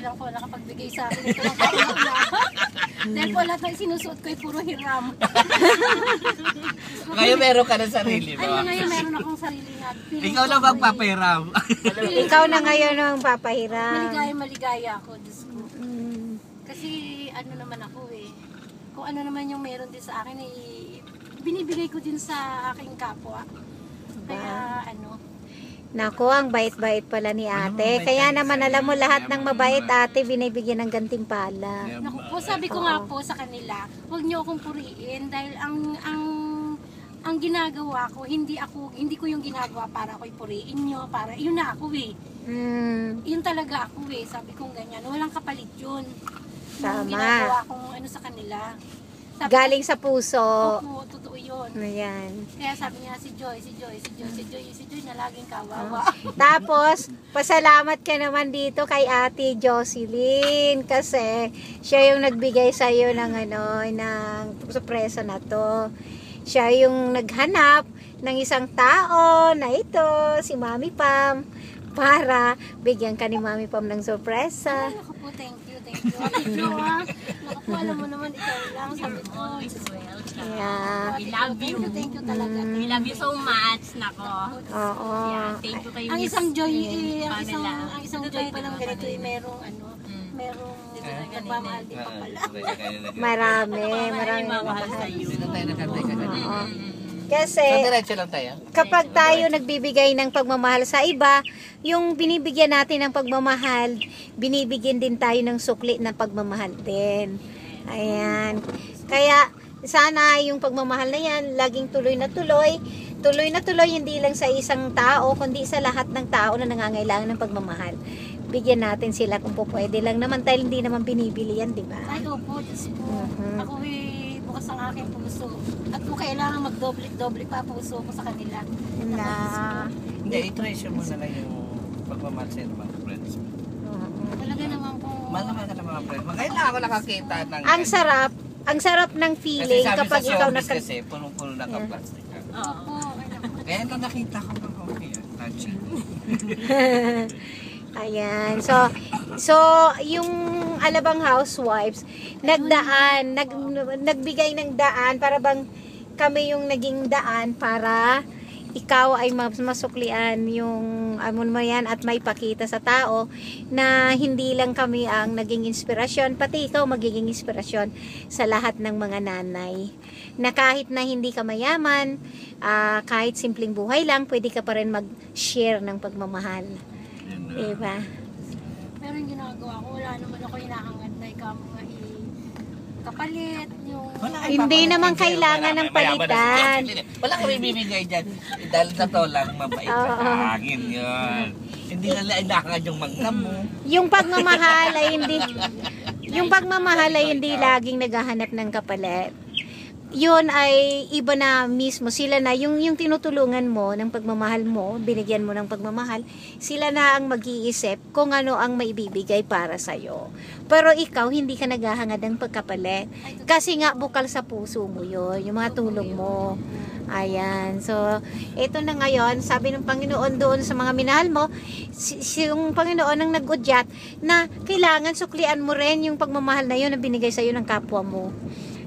lang po nakapagbigay sa akin ito ng kauna. Dahil po lahat ng sinusuot ko ay puro hiram. Ngayon meron ka na sarili mo. Ay, ngayon meron akong sarili na. Ikaw lang magpapahiram. Ikaw na ngayon ang papahiram. Maligaya ako, Diyos ko. Kasi ano naman ako eh. Kung ano naman yung meron din sa akin eh, binibigay ko din sa aking kapwa. Kaya ano. Naku, ang bait-bait pala ni ate. Kaya naman alam mo lahat ng mabait ate binibigyan ng gantimpala. Naku po, sabi ko nga po sa kanila, huwag niyo akong puriin dahil ang ginagawa ko, hindi ko yung ginagawa para ako'y puriin niyo, para yun na ako eh. Yun talaga ako eh, sabi kong ganyan. Walang kapalit yun. Tama. Yung ginagawa kong ano sa kanila. Sabi Galing sa puso. Opo, totoo yun. Ayan. Kaya sabi niya si Joy na laging kawawa. Tapos, pasalamat ka naman dito kay Ate Jocelyn kasi siya yung nagbigay sa iyo ng ng sorpresa na to. Siya yung naghanap ng isang tao na ito, si Mami Pam, para bigyan ka ni Mami Pam ng sorpresa. Ay, naku po, thank you. Ate Jo, naku po, alam mo naman ikaw lang, sabi ko. Yeah. We love you. Thank you talaga. We love you so much. Nako. Oo. Yeah, thank you kay Ang Miss isang Joy, Pamela. ang isang Joy pa lang ganito eh, merong nagmamahal din pa pala. Marami Mahal sa iyo. Dito tayo nakantay ka kanina. Oo. Kasi So diretso lang tayo. kapag tayo nagbibigay ng pagmamahal sa iba, yung binibigyan natin ng pagmamahal, binibigyan din tayo ng sukli ng pagmamahal din. Ayan. Kaya sana yung pagmamahal na yan, laging tuloy na tuloy hindi lang sa isang tao, kundi sa lahat ng tao na nangangailangan ng pagmamahal. Bigyan natin sila kung po pwede lang naman, dahil hindi naman binibili yan, di ba? Ay, opo, Diyos ko. Ako bukas ang aking puso. At kung kailangan magdoble pa puso ko sa kanila. Hindi, i-treasure mo na lang yung pagmamahal sa mga friends mo. Talaga naman po. Malaman ka ng mga friends mo. Ngayon lang ako nakakita ng... Ang sarap ng feeling kasi kapag sa ikaw showbiz kasi punong-puno na ka-plastic ka. Opo, ay naku. Kaya nung nakita ko ng okay, touching. Ayan. So yung Alabang Housewives nagbigay ng daan para bang kami yung naging daan para ikaw ay masuklian yung amon mo yan at may pakita sa tao na hindi lang kami ang naging inspirasyon, pati ikaw magiging inspirasyon sa lahat ng mga nanay. Na kahit na hindi ka mayaman, kahit simpleng buhay lang, pwede ka pa rin mag-share ng pagmamahal. Diba? Pero yung ginagawa ko, wala naman ako hinahangad na ikaw mga kapalit. Hindi naman kailangan ng palitan. Wala kami bibigay dyan. Dahil sa to lang, mabait ka hangin yun. Hindi na kailangan yung magkamo. Yung pagmamahal ay hindi laging naghahanap ng kapalit. Yun ay iba na mismo, sila na yung tinutulungan mo ng pagmamahal mo, binigyan mo ng pagmamahal, sila na ang mag-iisip kung ano ang maibibigay para sa'yo. Pero ikaw hindi ka naghahangad ng pagkapalit kasi nga bukal sa puso mo yun, yung mga tulong mo. Ayan, so ito na ngayon, sabi ng Panginoon doon sa mga minahal mo, yung Panginoon ang nag-udyat na kailangan suklian mo rin yung pagmamahal na yun na binigay sa'yo ng kapwa mo.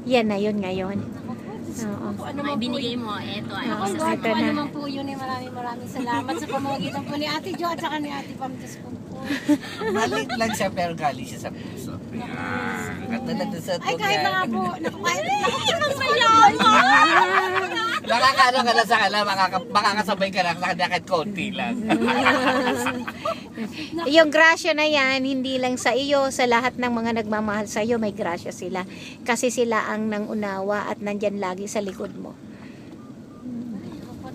Yan na yun ngayon. Oo. Ano Ay, man po binigay yun. mo. Eto, ay Ako, isa Lord, sa kung ano man po yun, maraming salamat sa pamamagitan po ni Ate Jo at saka ni Ate Pam. Diyos ko po. Maliit lang siya pero galing siya sa puso. Katulad sa Ay, kahit na nga po. Nakakaano ka na sa kanila, makakasabay ka lang sa kanya kahit konti lang. Yung grasya na yan, hindi lang sa iyo, sa lahat ng mga nagmamahal sa iyo, may grasya sila. Kasi sila ang nangunawa at nandyan lagi sa likod mo.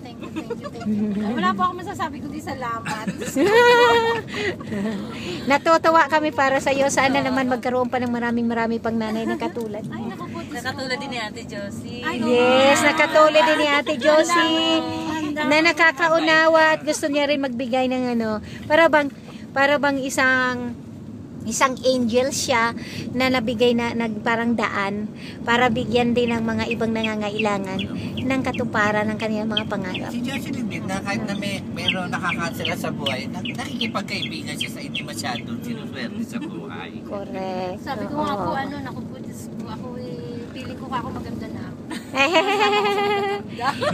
Thank you. Wala po ako masasabi kundi salamat. Natutuwa kami para sa iyo. Sana naman magkaroon pa ng marami pang nanay na katulad mo. Ay, naku po. Nakatulad din ni Ate Josie. Yes, nakatulad din ni Ate Josie na nakakaunawa at gusto niya rin magbigay ng para bang isang angel siya na nabigay na parang daan para bigyan din ng mga ibang nangangailangan ng katuparan ng kanilang mga pangarap. Si Jocelyn din na kahit na meron nakakansela sa buhay, nakikipagkaibigan siya sa hindi masyadong sinuswerte sa buhay. babae. Correct. Sabi ko nga po, Oo. naku po, Diyos ko, ako feeling ko ako maganda na ako.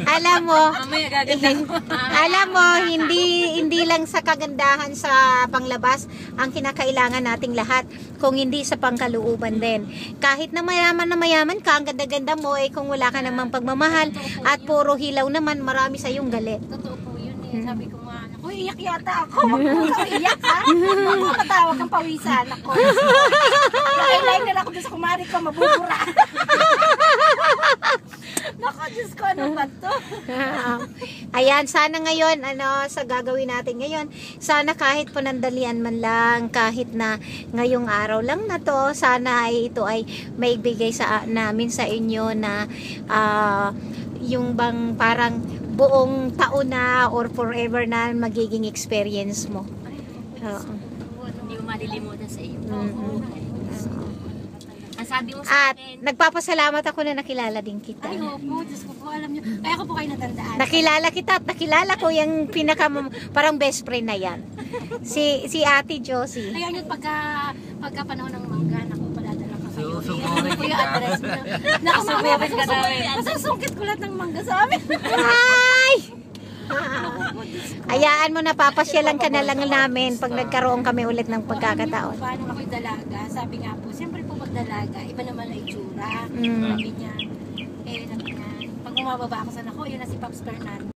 Alam mo, Mamaya gaganda ko. alam mo, hindi lang sa kagandahan sa panglabas ang kinakailangan nating lahat, kung hindi sa pangkalooban din. Kahit na mayaman ka, ang ganda-ganda mo, kung wala ka namang pagmamahal at puro hilaw naman, marami sa iyong galit. Totoo po yun eh. Sabi ko nga, naku, iyak yata ako. Ako iyak ha? Ako matawag ang pawisan ako. Naka-eyeliner ako doon sa kumari ko, mabubura. Naku, Diyos ko, ano ba to? Ayan, sana ngayon, sa gagawin natin ngayon, sana kahit panandalian man lang, kahit na ngayong araw lang na to, sana ay ito ay maibigay namin sa inyo na yung bang parang buong taon na or forever na magiging experience mo. Oo. Hindi mo malilimutan sa iyo. Ang sabi mo At sa akin, nagpapasalamat ako na nakilala din kita. Ay, opo, Diyos ko po, alam nyo. Kaya ko po kayo natandaan. Nakilala kita at nakilala ko yung parang best friend na yan. Si Ate Josie. Kaya yun, pagka panahon ng mangga, naku, paladala ka kayo. Susuburin Yan po yung kita. address mo. Naku, mamaya masusungkit ko lahat ng mangga sa amin. Ay! Hayaan mo na, papasyalan ka na lang namin pag nagkaroon kami ulit ng pagkakataon. Paano ako'y dalaga? Sabi nga po, siyempre po pag dalaga, iba naman ang itsura. Mm. Sabi niya, sabi niya, pag bumababa ako sa nako, yun na si Pops Fernando.